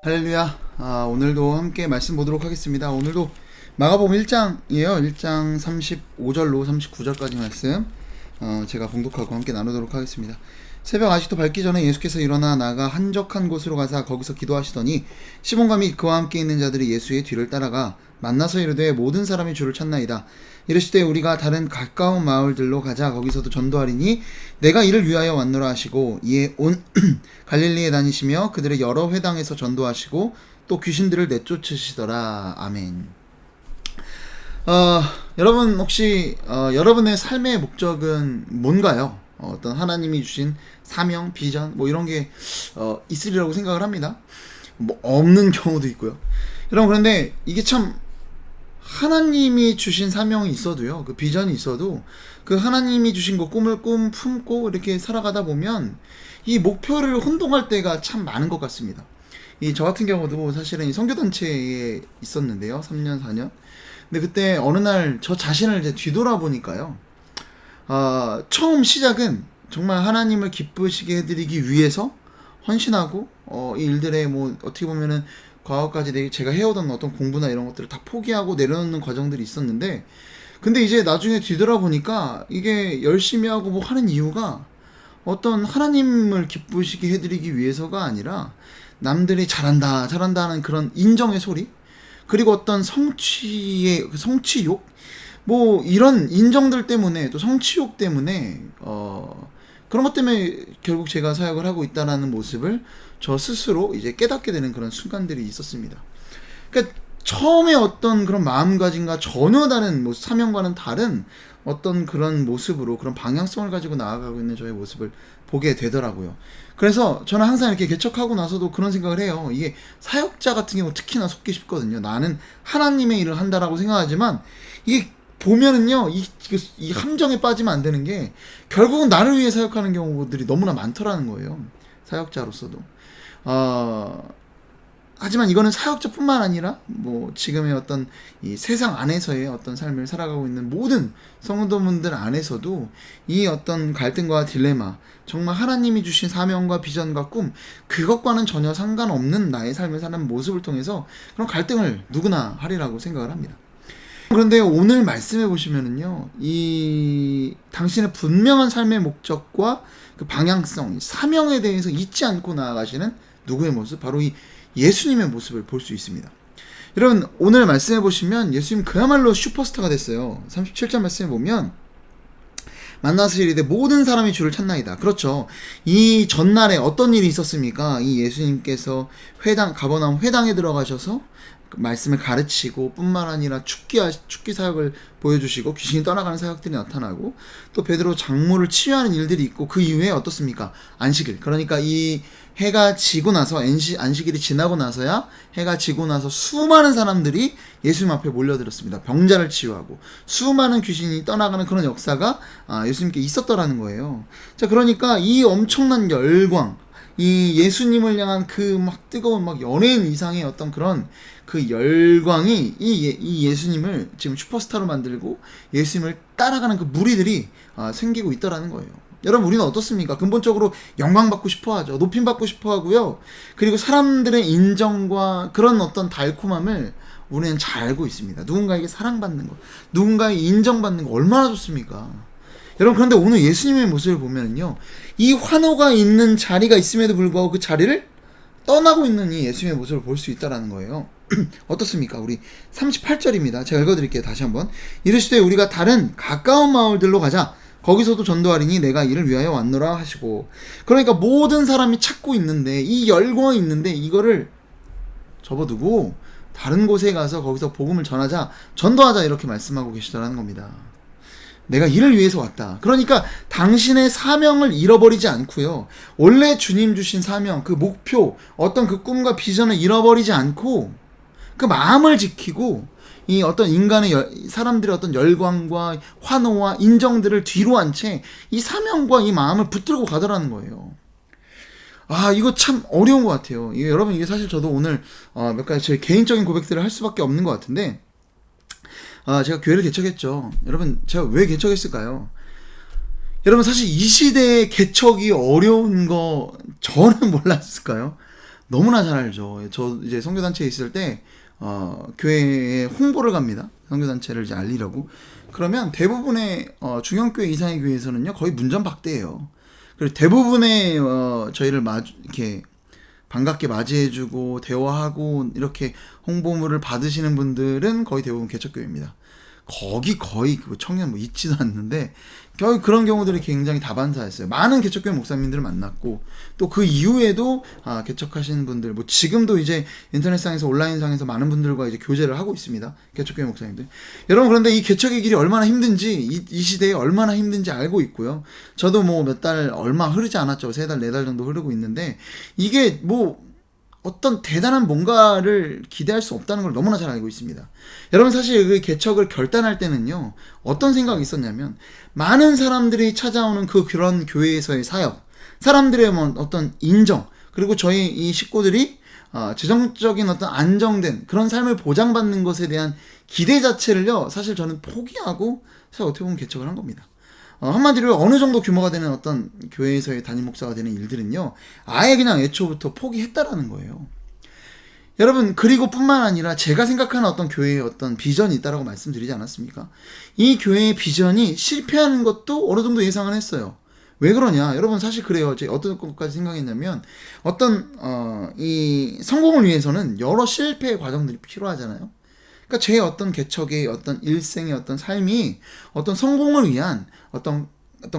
할렐루야. 오늘도 함께 말씀 보도록 하겠습니다. 오늘도 마가복음 1장이에요. 1장 35절로 39절까지 말씀 제가 봉독하고 함께 나누도록 하겠습니다. 새벽 아직도 밝기 전에 예수께서 일어나 나가 한적한 곳으로 가사 거기서 기도하시더니 시몬과 및 그와 함께 있는 자들이 예수의 뒤를 따라가 만나서 이르되 모든 사람이 주를 찾나이다. 이르시되 우리가 다른 가까운 마을들로 가자. 거기서도 전도하리니 내가 이를 위하여 왔노라 하시고 이에 온 갈릴리에 다니시며 그들의 여러 회당에서 전도하시고 또 귀신들을 내쫓으시더라. 아멘. 여러분 혹시 여러분의 삶의 목적은 뭔가요? 어떤 하나님이 주신 사명, 비전 뭐 이런 게 있으리라고 생각을 합니다. 뭐 없는 경우도 있고요. 여러분 그런데 이게 참 하나님이 주신 사명이 있어도요, 그 비전이 있어도 그 하나님이 주신 그 꿈을 품고 이렇게 살아가다 보면 이 목표를 혼동할 때가 참 많은 것 같습니다. 저 같은 경우도 사실은 선교단체에 있었는데요, 3년 4년. 근데 그때 어느 날 저 자신을 이제 뒤돌아보니까요, 처음 시작은 정말 하나님을 기쁘시게 해드리기 위해서 헌신하고 이 일들에 뭐 어떻게 보면은 과거까지 제가 해오던 어떤 공부나 이런 것들을 다 포기하고 내려놓는 과정들이 있었는데, 근데 이제 나중에 뒤돌아보니까 이게 열심히 하고 뭐 하는 이유가 어떤 하나님을 기쁘시게 해드리기 위해서가 아니라 남들이 잘한다 하는 그런 인정의 소리, 그리고 어떤 성취욕, 뭐 이런 인정들 때문에, 또 성취욕 때문에 그런 것 때문에 결국 제가 사역을 하고 있다라는 모습을 저 스스로 이제 깨닫게 되는 그런 순간들이 있었습니다. 그러니까 처음에 어떤 그런 마음가짐과 전혀 다른 사명과는 다른 어떤 그런 모습으로, 그런 방향성을 가지고 나아가고 있는 저의 모습을 보게 되더라고요. 그래서 저는 항상 이렇게 개척하고 나서도 그런 생각을 해요. 이게 사역자 같은 경우 특히나 속기 쉽거든요. 나는 하나님의 일을 한다라고 생각하지만 이게 보면은요, 이 함정에 빠지면 안 되는 게 결국은 나를 위해 사역하는 경우들이 너무나 많더라는 거예요. 사역자로서도. 하지만 이거는 사역자뿐만 아니라 뭐 지금의 어떤 이 세상 안에서의 어떤 삶을 살아가고 있는 모든 성도분들 안에서도 이 어떤 갈등과 딜레마, 정말 하나님이 주신 사명과 비전과 꿈, 그것과는 전혀 상관없는 나의 삶을 사는 모습을 통해서 그런 갈등을 누구나 하리라고 생각을 합니다. 그런데 오늘 말씀해 보시면은요, 이 당신의 분명한 삶의 목적과 그 방향성, 사명에 대해서 잊지 않고 나아가시는 누구의 모습? 바로 이 예수님의 모습을 볼 수 있습니다. 여러분 오늘 말씀해 보시면 예수님 그야말로 슈퍼스타가 됐어요. 37절 말씀해 보면 만나서 이르되 모든 사람이 주를 찾나이다. 그렇죠. 이 전날에 어떤 일이 있었습니까? 이 예수님께서 가버나움 회당에 들어가셔서 말씀을 가르치고 뿐만 아니라 축기 사역을 보여주시고 귀신이 떠나가는 사역들이 나타나고, 또 베드로 장모를 치유하는 일들이 있고, 그 이후에 어떻습니까? 안식일. 그러니까 이 해가 지고 나서, 안식일이 지나고 나서야 해가 지고 나서 수많은 사람들이 예수님 앞에 몰려들었습니다. 병자를 치유하고 수많은 귀신이 떠나가는 그런 역사가 예수님께 있었더라는 거예요. 자, 그러니까 이 엄청난 열광, 이 예수님을 향한 그 막 뜨거운 막 연예인 이상의 어떤 그런 그 열광이 이 예수님을 지금 슈퍼스타로 만들고 예수님을 따라가는 그 무리들이 생기고 있더라는 거예요. 여러분 우리는 어떻습니까? 근본적으로 영광받고 싶어하죠. 높임받고 싶어하고요. 그리고 사람들의 인정과 그런 어떤 달콤함을 우리는 잘 알고 있습니다. 누군가에게 사랑받는 거, 누군가에게 인정받는 거 얼마나 좋습니까? 여러분 그런데 오늘 예수님의 모습을 보면요, 이 환호가 있는 자리가 있음에도 불구하고 그 자리를 떠나고 있는 이 예수님의 모습을 볼 수 있다는 거예요. 어떻습니까? 우리 38절입니다. 제가 읽어드릴게요. 다시 한번. 이르시되 우리가 다른 가까운 마을들로 가자. 거기서도 전도하리니 내가 이를 위하여 왔노라 하시고. 그러니까 모든 사람이 찾고 있는데, 이 열광이 있는데 이거를 접어두고 다른 곳에 가서 거기서 복음을 전하자, 전도하자, 이렇게 말씀하고 계시더라는 겁니다. 내가 이를 위해서 왔다. 그러니까 당신의 사명을 잃어버리지 않고요, 원래 주님 주신 사명, 그 목표, 어떤 그 꿈과 비전을 잃어버리지 않고 그 마음을 지키고 이 어떤 사람들의 어떤 열광과 환호와 인정들을 뒤로 한 채 이 사명과 이 마음을 붙들고 가더라는 거예요. 이거 참 어려운 것 같아요. 여러분 이게 사실 저도 오늘 몇 가지 제 개인적인 고백들을 할 수밖에 없는 것 같은데, 제가 교회를 개척했죠. 여러분 제가 왜 개척했을까요? 여러분 사실 이 시대에 개척이 어려운 거 저는 몰랐을까요? 너무나 잘 알죠. 저 이제 선교단체에 있을 때 교회에 홍보를 갑니다. 선교단체를 이제 알리려고. 그러면 대부분의 중형교회 이상의 교회에서는요 거의 문전박대예요. 그리고 대부분의 저희를 이렇게 반갑게 맞이해주고 대화하고 이렇게 홍보물을 받으시는 분들은 거의 대부분 개척교회입니다. 거의 그 청년 뭐 있지도 않는데 거의 그런 경우들이 굉장히 다반사였어요. 많은 개척교회 목사님들을 만났고 또 그 이후에도 개척하시는 분들 뭐 지금도 이제 인터넷상에서 온라인상에서 많은 분들과 이제 교제를 하고 있습니다. 개척교회 목사님들. 여러분 그런데 이 개척의 길이 얼마나 힘든지 이 시대에 얼마나 힘든지 알고 있고요. 저도 뭐 몇 달 얼마 흐르지 않았죠. 3달 4달 정도 흐르고 있는데 이게 뭐 어떤 대단한 뭔가를 기대할 수 없다는 걸 너무나 잘 알고 있습니다. 여러분 사실 그 개척을 결단할 때는요 어떤 생각이 있었냐면 많은 사람들이 찾아오는 그런 교회에서의 사역, 사람들의 뭐 어떤 인정, 그리고 저희 이 식구들이 재정적인 어떤 안정된 그런 삶을 보장받는 것에 대한 기대 자체를요 사실 저는 포기하고 사실 어떻게 보면 개척을 한 겁니다. 한마디로 어느 정도 규모가 되는 어떤 교회에서의 담임 목사가 되는 일들은요 아예 그냥 애초부터 포기했다라는 거예요. 여러분 그리고 뿐만 아니라 제가 생각하는 어떤 교회의 어떤 비전이 있다라고 말씀드리지 않았습니까? 이 교회의 비전이 실패하는 것도 어느 정도 예상을 했어요. 왜 그러냐? 여러분 사실 그래요. 제가 어떤 것까지 생각했냐면 어떤 이 성공을 위해서는 여러 실패의 과정들이 필요하잖아요. 그러니까 제 어떤 개척의 어떤 일생의 어떤 삶이 어떤 성공을 위한 어떤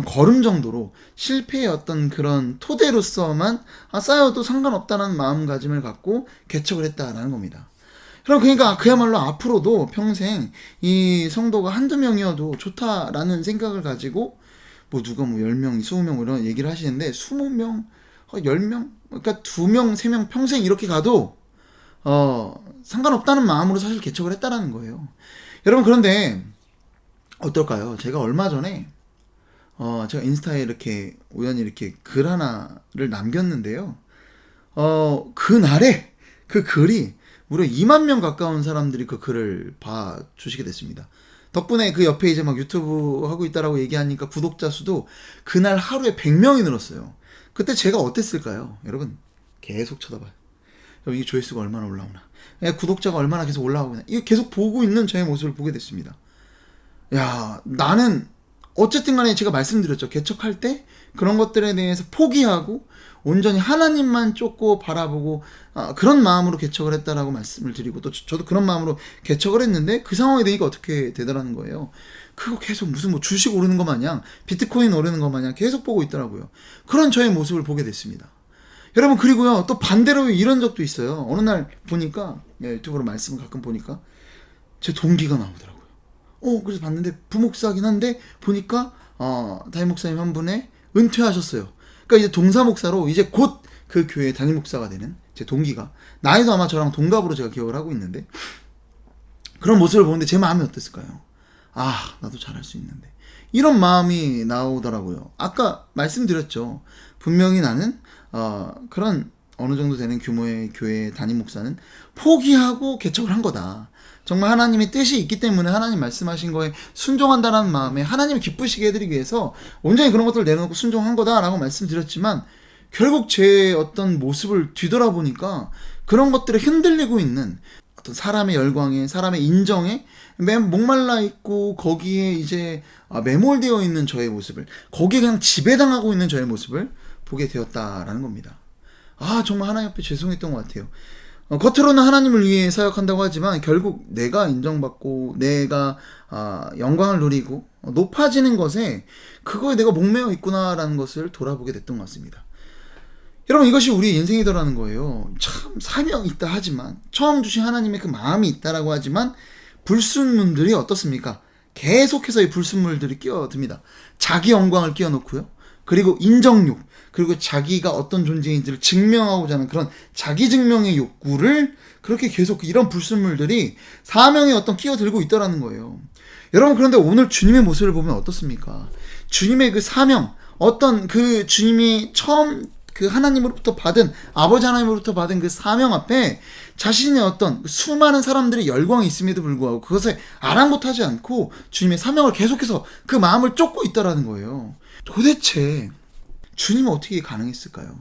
걸음 정도로 실패의 어떤 그런 토대로서만 쌓여도 상관없다는 마음가짐을 갖고 개척을 했다라는 겁니다. 그럼 그러니까 그야말로 앞으로도 평생 이 성도가 한두 명이어도 좋다라는 생각을 가지고 뭐 누가 뭐 10명, 20명 이런 얘기를 하시는데 20명, 10명, 그러니까 2명, 3명 평생 이렇게 가도 상관없다는 마음으로 사실 개척을 했다라는 거예요. 여러분 그런데 어떨까요? 제가 얼마 전에 제가 인스타에 이렇게 우연히 이렇게 글 하나를 남겼는데요. 그날에 그 글이 무려 2만 명 가까운 사람들이 그 글을 봐 주시게 됐습니다. 덕분에 그 옆에 이제 막 유튜브 하고 있다라고 얘기하니까 구독자 수도 그날 하루에 100명이 늘었어요. 그때 제가 어땠을까요? 여러분 계속 쳐다봐요. 이 조회수가 얼마나 올라오나, 구독자가 얼마나 계속 올라오나, 이거 계속 보고 있는 저의 모습을 보게 됐습니다. 야, 나는 어쨌든 간에 제가 말씀드렸죠. 개척할 때 그런 것들에 대해서 포기하고 온전히 하나님만 쫓고 바라보고 그런 마음으로 개척을 했다라고 말씀을 드리고 또 저도 그런 마음으로 개척을 했는데 그 상황이 되니까 어떻게 되더라는 거예요. 그거 계속 무슨 뭐 주식 오르는 것 마냥 비트코인 오르는 것 마냥 계속 보고 있더라고요. 그런 저의 모습을 보게 됐습니다. 여러분 그리고요 또 반대로 이런 적도 있어요. 어느 날 보니까 유튜브로 말씀을 가끔 보니까 제 동기가 나오더라고요. 그래서 봤는데 부목사긴 한데 보니까 담임 목사님 한 분에 은퇴하셨어요. 그러니까 이제 동사 목사로 이제 곧 그 교회 담임 목사가 되는 제 동기가, 나이도 아마 저랑 동갑으로 제가 기억을 하고 있는데 그런 모습을 보는데 제 마음이 어땠을까요? 나도 잘할 수 있는데 이런 마음이 나오더라고요. 아까 말씀드렸죠. 분명히 나는 그런 어느 정도 되는 규모의 교회 담임 목사는 포기하고 개척을 한 거다. 정말 하나님의 뜻이 있기 때문에 하나님 말씀하신 거에 순종한다는 마음에 하나님을 기쁘시게 해드리기 위해서 온전히 그런 것들을 내려놓고 순종한 거다라고 말씀드렸지만 결국 제 어떤 모습을 뒤돌아보니까 그런 것들에 흔들리고 있는 어떤 사람의 열광에, 사람의 인정에 목말라 있고 거기에 이제 매몰되어 있는 저의 모습을, 거기에 그냥 지배당하고 있는 저의 모습을 보게 되었다라는 겁니다. 정말 하나님 앞에 죄송했던 것 같아요. 겉으로는 하나님을 위해 사역한다고 하지만 결국 내가 인정받고 내가 영광을 누리고 높아지는 것에 그거에 내가 목매어 있구나라는 것을 돌아보게 됐던 것 같습니다. 여러분 이것이 우리 인생이더라는 거예요. 참 사명이 있다 하지만, 처음 주신 하나님의 그 마음이 있다라고 하지만 불순물들이 어떻습니까? 계속해서 이 불순물들이 끼어듭니다. 자기 영광을 끼워놓고요. 그리고 인정욕, 그리고 자기가 어떤 존재인지를 증명하고자 하는 그런 자기 증명의 욕구를 그렇게 계속 이런 불순물들이 사명에 어떤 끼어들고 있더라는 거예요. 여러분 그런데 오늘 주님의 모습을 보면 어떻습니까? 주님의 그 사명, 어떤 그 주님이 처음 그 하나님으로부터 받은, 아버지 하나님으로부터 받은 그 사명 앞에 자신의 어떤 수많은 사람들의 열광이 있음에도 불구하고 그것에 아랑곳하지 않고 주님의 사명을 계속해서 그 마음을 쫓고 있다라는 거예요. 도대체 주님은 어떻게 가능했을까요?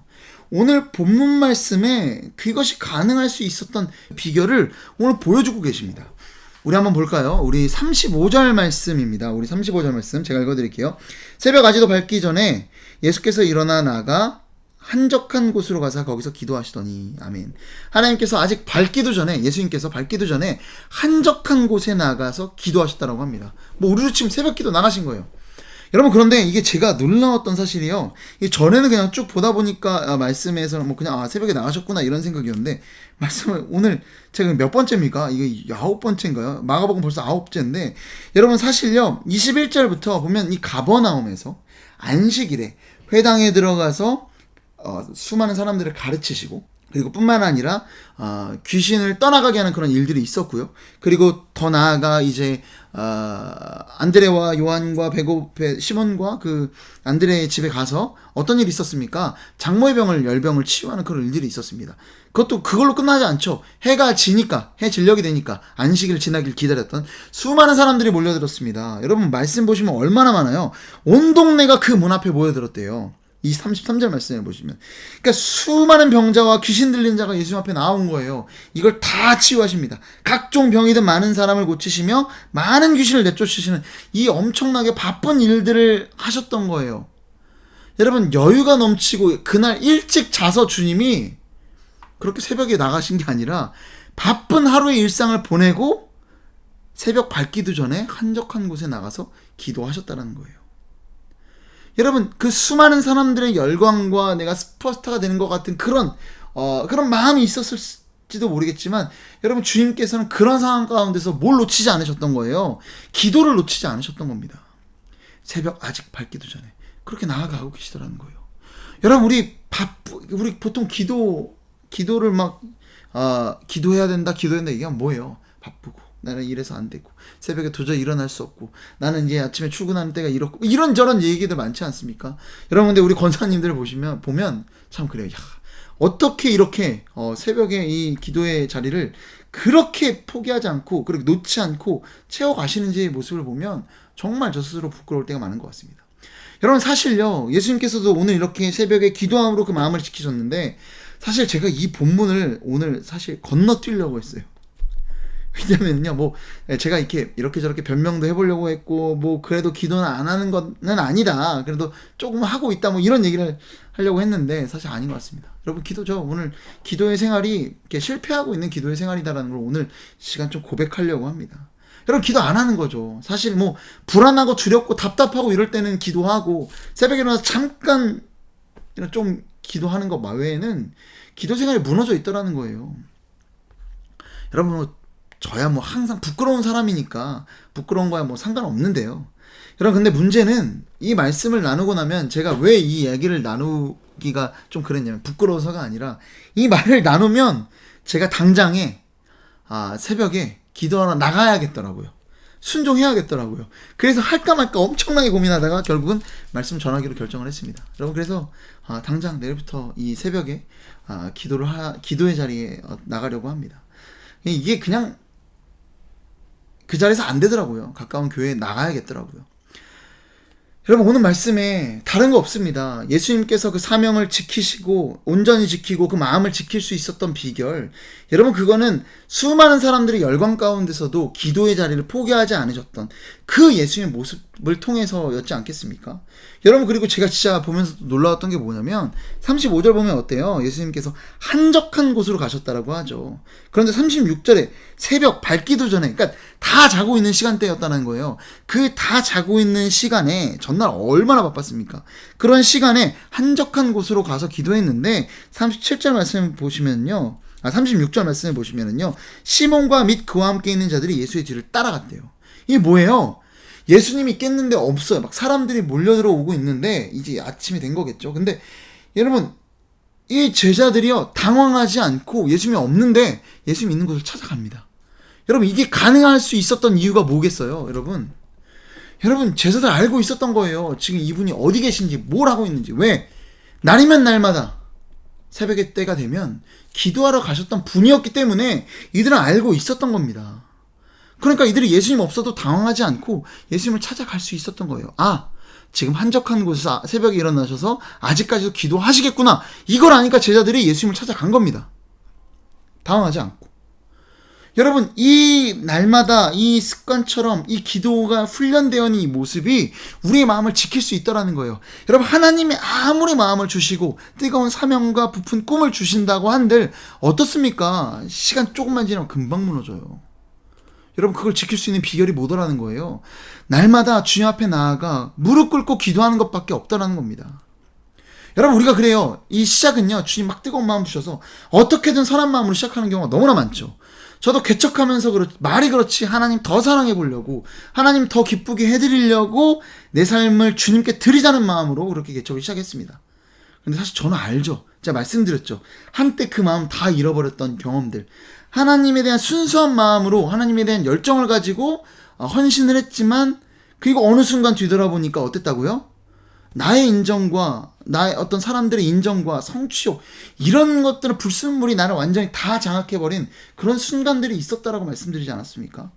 오늘 본문 말씀에 그것이 가능할 수 있었던 비결을 오늘 보여주고 계십니다. 우리 한번 볼까요? 우리 35절 말씀입니다. 우리 35절 말씀 제가 읽어드릴게요. 새벽 아직도 밝기 전에 예수께서 일어나 나가 한적한 곳으로 가서 거기서 기도하시더니. 아멘. 하나님께서 아직 밝기도 전에, 예수님께서 밝기도 전에 한적한 곳에 나가서 기도하셨다라고 합니다. 뭐 우리로 치면 새벽 기도 나가신 거예요. 여러분, 그런데 이게 제가 놀라웠던 사실이요, 이 전에는 그냥 쭉 보다 보니까 말씀에서는 뭐 그냥 새벽에 나가셨구나 이런 생각이었는데, 말씀을 오늘 제가 몇 번째입니까? 이게 9번째인가요? 마가복음 벌써 9번째인데, 여러분 사실요 21절부터 보면 이 가버나움에서 안식일에 회당에 들어가서 수많은 사람들을 가르치시고, 그리고 뿐만 아니라 귀신을 떠나가게 하는 그런 일들이 있었고요. 그리고 더 나아가 이제 안드레와 요한과 시몬과 그 안드레의 집에 가서 어떤 일이 있었습니까? 장모의 병을, 열병을 치유하는 그런 일들이 있었습니다. 그걸로 끝나지 않죠. 해가 지니까, 해 진력이 되니까 안식일 지나길 기다렸던 수많은 사람들이 몰려들었습니다. 여러분 말씀 보시면 얼마나 많아요. 온 동네가 그 문 앞에 모여들었대요. 이 33절 말씀을 보시면, 그러니까 수많은 병자와 귀신 들린 자가 예수 앞에 나온 거예요. 이걸 다 치유하십니다. 각종 병이든 많은 사람을 고치시며 많은 귀신을 내쫓으시는 이 엄청나게 바쁜 일들을 하셨던 거예요. 여러분, 여유가 넘치고 그날 일찍 자서 주님이 그렇게 새벽에 나가신 게 아니라 바쁜 하루의 일상을 보내고 새벽 밝기도 전에 한적한 곳에 나가서 기도하셨다는 거예요. 여러분, 그 수많은 사람들의 열광과 내가 슈퍼스타가 되는 것 같은 그런 마음이 있었을지도 모르겠지만, 여러분, 주님께서는 그런 상황 가운데서 뭘 놓치지 않으셨던 거예요. 기도를 놓치지 않으셨던 겁니다. 새벽 아직 밝기도 전에 그렇게 나아가고 계시더라는 거예요. 여러분, 우리 보통 기도를 막 기도해야 된다 이게 뭐예요? 바쁘고, 나는 이래서 안 되고, 새벽에 도저히 일어날 수 없고, 나는 이제 아침에 출근하는 때가 이렇고, 이런저런 얘기들 많지 않습니까? 여러분, 근데 우리 권사님들을 보면 참 그래요. 야, 어떻게 이렇게 새벽에 이 기도의 자리를 그렇게 포기하지 않고, 그렇게 놓지 않고 채워가시는지 모습을 보면 정말 저 스스로 부끄러울 때가 많은 것 같습니다. 여러분, 사실요, 예수님께서도 오늘 이렇게 새벽에 기도함으로 그 마음을 지키셨는데, 사실 제가 이 본문을 오늘 사실 건너뛰려고 했어요. 왜냐면요, 뭐 제가 이렇게 저렇게 변명도 해보려고 했고, 뭐 그래도 기도는 안 하는 건 아니다, 그래도 조금 하고 있다, 뭐 이런 얘기를 하려고 했는데 사실 아닌 것 같습니다. 여러분, 오늘 기도의 생활이 이렇게 실패하고 있는 기도의 생활이다라는 걸 오늘 시간 좀 고백하려고 합니다. 여러분, 기도 안 하는 거죠. 사실 뭐 불안하고 두렵고 답답하고 이럴 때는 기도하고, 새벽에 일어나서 잠깐 좀 기도하는 것 외에는 기도 생활이 무너져 있더라는 거예요. 여러분, 저야 뭐 항상 부끄러운 사람이니까 부끄러운 거야 뭐 상관없는데요. 여러분, 근데 문제는 이 말씀을 나누고 나면 제가 왜 이 얘기를 나누기가 좀 그랬냐면, 부끄러워서가 아니라 이 말을 나누면 제가 당장에 새벽에 기도하러 나가야겠더라고요. 순종해야겠더라고요. 그래서 할까 말까 엄청나게 고민하다가 결국은 말씀 전하기로 결정을 했습니다. 여러분, 그래서 당장 내일부터 이 새벽에 기도의 자리에 나가려고 합니다. 이게 그냥 그 자리에서 안 되더라고요. 가까운 교회에 나가야겠더라고요. 여러분, 오늘 말씀에 다른 거 없습니다. 예수님께서 그 사명을 지키시고 온전히 지키고 그 마음을 지킬 수 있었던 비결, 여러분, 그거는 수많은 사람들의 열광 가운데서도 기도의 자리를 포기하지 않으셨던 그 예수님의 모습을 통해서였지 않겠습니까? 여러분, 그리고 제가 진짜 보면서 놀라웠던 게 뭐냐면 35절 보면 어때요? 예수님께서 한적한 곳으로 가셨다라고 하죠. 그런데 36절에 새벽 밝기도 전에, 그러니까 다 자고 있는 시간대였다는 거예요. 그 다 자고 있는 시간에 전날 얼마나 바빴습니까? 그런 시간에 한적한 곳으로 가서 기도했는데 37절 말씀 보시면요, 36절 말씀을 보시면은요, 시몬과 및 그와 함께 있는 자들이 예수의 뒤를 따라갔대요. 이게 뭐예요? 예수님이 깼는데 없어요. 막 사람들이 몰려들어 오고 있는데 이제 아침이 된 거겠죠. 근데 여러분, 이 제자들이요, 당황하지 않고 예수님이 없는데 예수님 있는 곳을 찾아갑니다. 여러분, 이게 가능할 수 있었던 이유가 뭐겠어요? 여러분, 제자들 알고 있었던 거예요. 지금 이분이 어디 계신지, 뭘 하고 있는지. 왜? 날이면 날마다 새벽의 때가 되면 기도하러 가셨던 분이었기 때문에 이들은 알고 있었던 겁니다. 그러니까 이들이 예수님 없어도 당황하지 않고 예수님을 찾아갈 수 있었던 거예요. 지금 한적한 곳에서 새벽에 일어나셔서 아직까지도 기도하시겠구나. 이걸 아니까 제자들이 예수님을 찾아간 겁니다. 당황하지 않고. 여러분, 이 날마다 이 습관처럼 이 기도가 훈련되어 있는 이 모습이 우리의 마음을 지킬 수 있다는 거예요. 여러분, 하나님이 아무리 마음을 주시고 뜨거운 사명과 부푼 꿈을 주신다고 한들 어떻습니까? 시간 조금만 지나면 금방 무너져요. 여러분, 그걸 지킬 수 있는 비결이 뭐더라는 거예요? 날마다 주님 앞에 나아가 무릎 꿇고 기도하는 것밖에 없다라는 겁니다. 여러분, 우리가 그래요. 이 시작은요, 주님 막 뜨거운 마음 주셔서 어떻게든 선한 마음으로 시작하는 경우가 너무나 많죠. 저도 개척하면서 말이 그렇지 하나님 더 사랑해 보려고, 하나님 더 기쁘게 해드리려고 내 삶을 주님께 드리자는 마음으로 그렇게 개척을 시작했습니다. 근데 사실 저는 알죠. 제가 말씀드렸죠. 한때 그 마음 다 잃어버렸던 경험들. 하나님에 대한 순수한 마음으로 하나님에 대한 열정을 가지고 헌신을 했지만, 그리고 어느 순간 뒤돌아보니까 어땠다고요? 나의 인정과 나의 어떤 사람들의 인정과 성취욕, 이런 것들은 불순물이 나를 완전히 다 장악해버린 그런 순간들이 있었다라고 말씀드리지 않았습니까?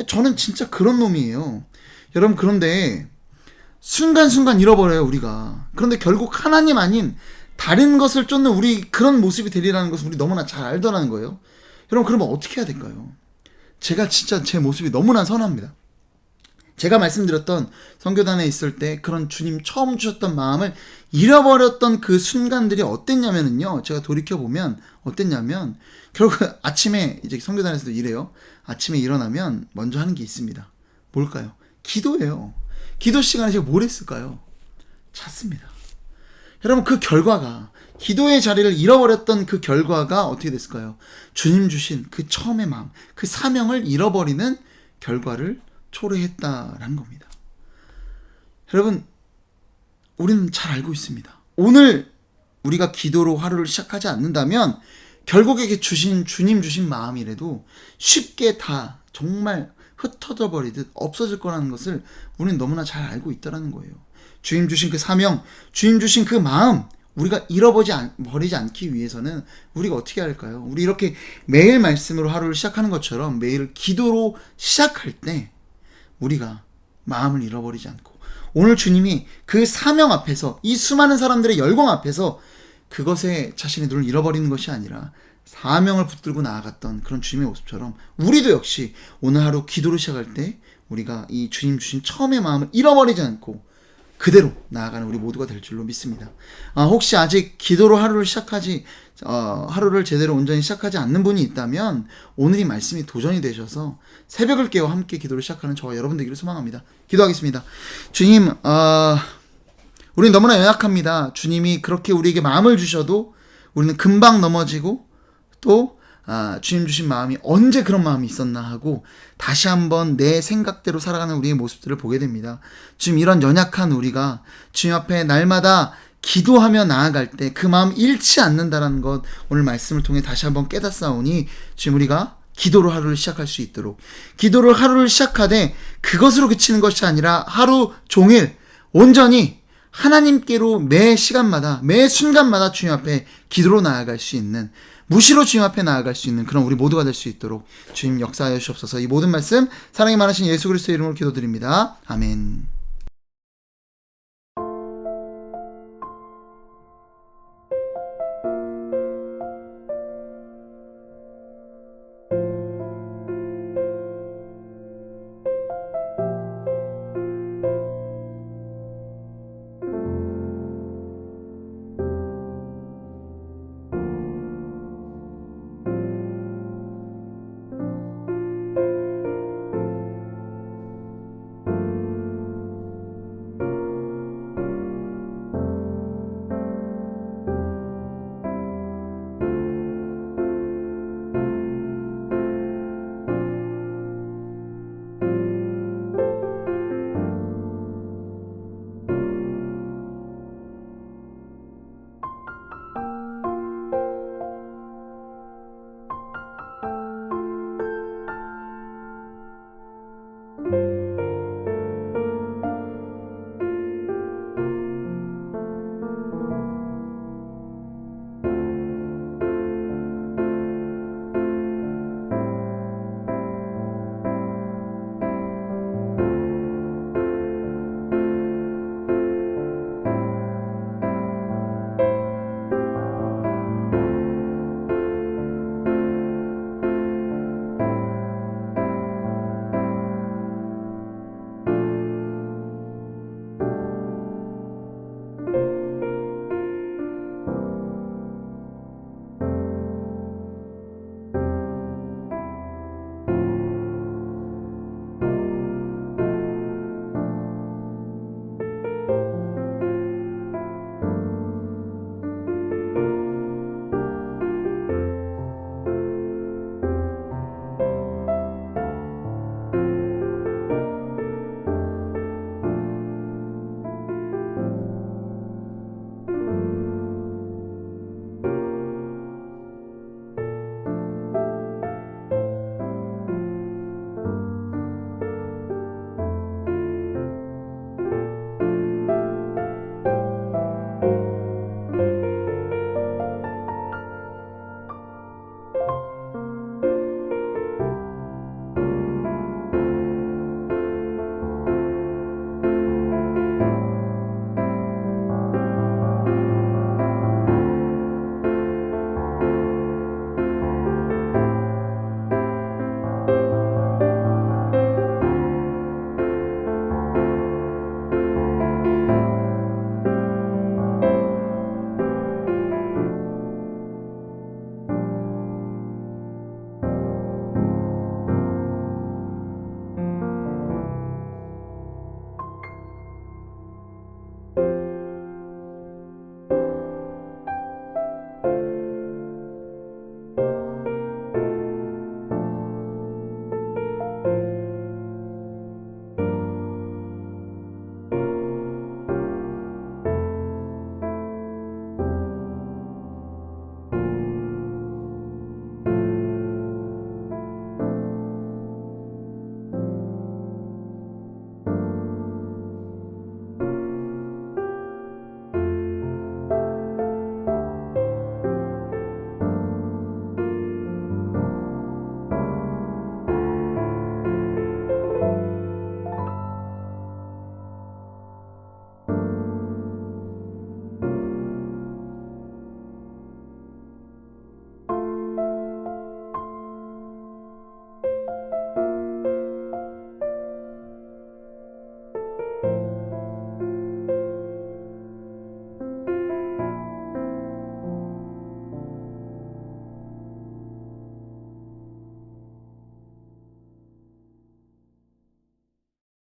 저는 진짜 그런 놈이에요. 여러분, 그런데 순간순간 잃어버려요, 우리가. 그런데 결국 하나님 아닌 다른 것을 쫓는 우리 그런 모습이 되리라는 것을 우리 너무나 잘 알더라는 거예요. 여러분, 그러면 어떻게 해야 될까요? 제가 진짜 제 모습이 너무나 선합니다. 제가 말씀드렸던 선교단에 있을 때 그런 주님 처음 주셨던 마음을 잃어버렸던 그 순간들이 어땠냐면요. 제가 돌이켜보면 어땠냐면, 결국 아침에 이제 선교단에서도 이래요. 아침에 일어나면 먼저 하는 게 있습니다. 뭘까요? 기도예요. 기도 시간에 제가 뭘 했을까요? 찾습니다. 여러분, 그 결과가, 기도의 자리를 잃어버렸던 그 결과가 어떻게 됐을까요? 주님 주신 그 처음의 마음, 그 사명을 잃어버리는 결과를 초래했다라는 겁니다. 여러분, 우리는 잘 알고 있습니다. 오늘 우리가 기도로 하루를 시작하지 않는다면 결국에 주님 주신 마음이라도 쉽게 다 정말 흩어져 버리듯 없어질 거라는 것을 우리는 너무나 잘 알고 있다는 거예요. 주님 주신 그 사명, 주님 주신 그 마음, 우리가 잃어버리지 않기 위해서는 우리가 어떻게 할까요? 우리 이렇게 매일 말씀으로 하루를 시작하는 것처럼 매일 기도로 시작할 때 우리가 마음을 잃어버리지 않고, 오늘 주님이 그 사명 앞에서, 이 수많은 사람들의 열광 앞에서 그것에 자신의 눈을 잃어버리는 것이 아니라 사명을 붙들고 나아갔던 그런 주님의 모습처럼 우리도 역시 오늘 하루 기도를 시작할 때 우리가 이 주님 주신 처음의 마음을 잃어버리지 않고 그대로 나아가는 우리 모두가 될 줄로 믿습니다. 혹시 아직 기도로 하루를 제대로 온전히 시작하지 않는 분이 있다면 오늘 이 말씀이 도전이 되셔서 새벽을 깨워 함께 기도를 시작하는 저와 여러분 되기를 소망합니다. 기도하겠습니다. 주님, 우리는 너무나 연약합니다. 주님이 그렇게 우리에게 마음을 주셔도 우리는 금방 넘어지고, 또 주님 주신 마음이 언제 그런 마음이 있었나 하고 다시 한번 내 생각대로 살아가는 우리의 모습들을 보게 됩니다. 지금 이런 연약한 우리가 주님 앞에 날마다 기도하며 나아갈 때 그 마음 잃지 않는다는 것, 오늘 말씀을 통해 다시 한번 깨닫사오니 지금 우리가 기도로 하루를 시작할 수 있도록, 기도를 하루를 시작하되 그것으로 그치는 것이 아니라 하루 종일 온전히 하나님께로 매 시간마다 매 순간마다 주님 앞에 기도로 나아갈 수 있는, 무시로 주님 앞에 나아갈 수 있는 그런 우리 모두가 될 수 있도록 주님 역사하여 주옵소서. 이 모든 말씀 사랑이 많으신 예수 그리스도의 이름으로 기도드립니다. 아멘.